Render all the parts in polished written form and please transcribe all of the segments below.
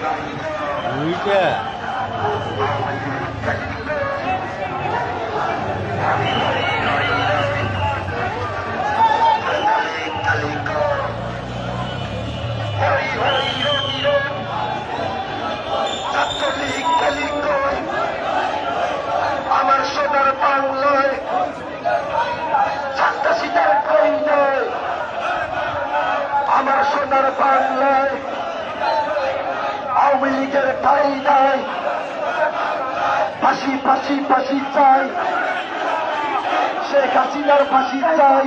দুইটা আমার সোনার বাংলায় সন্ত্রাসীদের ঠাঁই নয়, আমার সোনার বাংলায় আওয়ামী লীগের ঠাঁই নাই। ফাঁসি ফাঁসি ফাঁসি চাই, শেখ হাসিনার ফাঁসি চাই।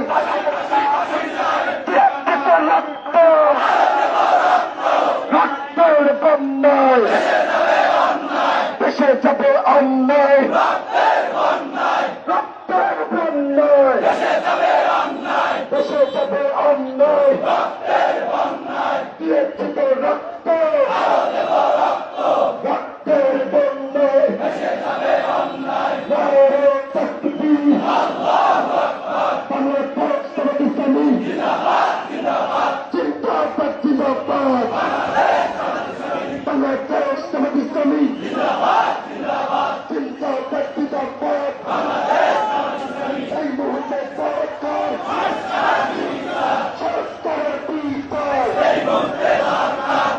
রক্ত রক্তের বন্যায় দেশে যাবে অন্যায়, রক্তের বন্যায় দেশে যাবে অন্যায়। দিয়েছে তো রক্ত, রক্তের বন্যায় নারে তাকবীর, বাংলাদেশ জামাত ইসলামী জিন্দাবাদ জিন্দাবাদ, বাংলাদেশ জামাত ইসলামী জিন্দাবাদ জিন্দাবাদ। এই মুহূর্তে সরকার সরকারের বিচার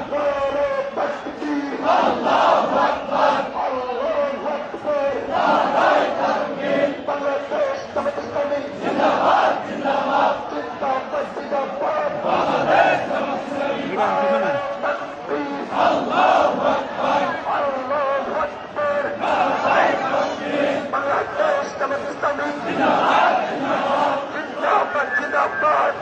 নারে তাকবীর, আল্লাহু আকবার, বাংলাদেশ জামাত ইসলামী জিন্দাবাদ জিন্দাবাদ। বাংলাদেশ জামাত ইসলামী জিন্দাবাদ জিন্দাবাদ।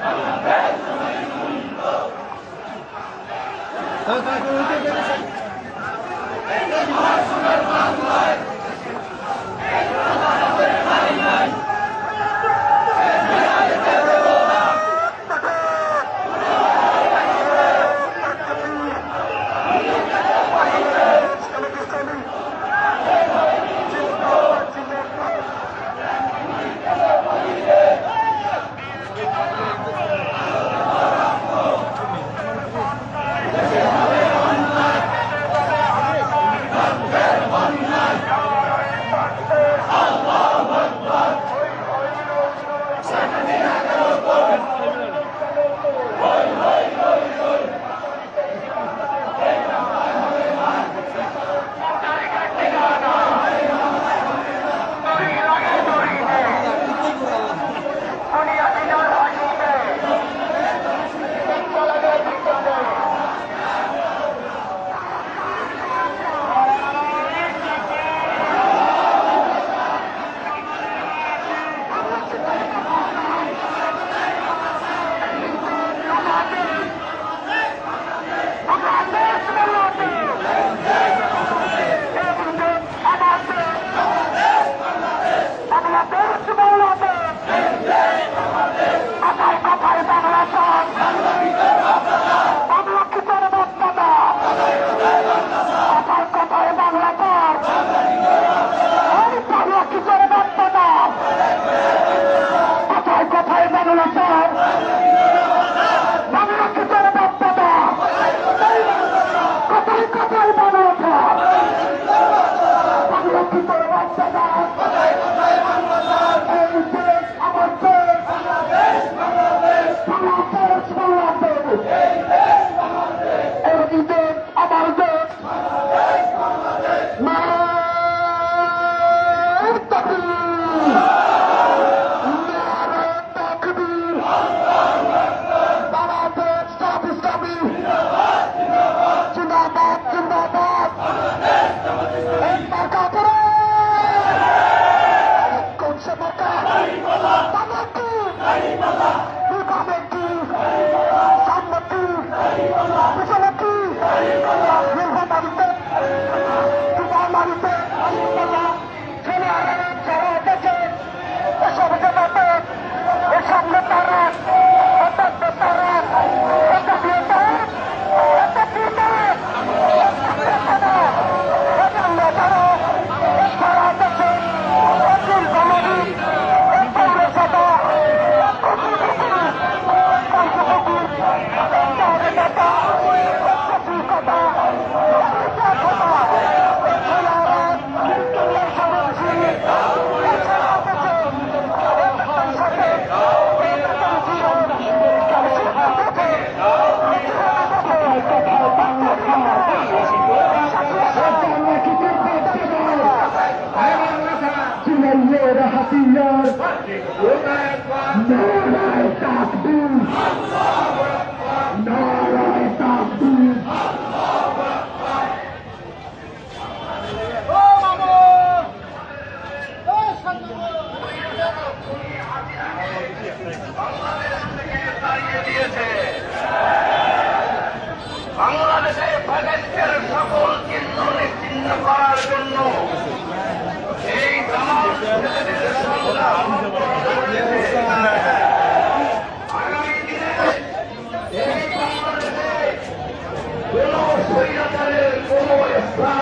প্রাণ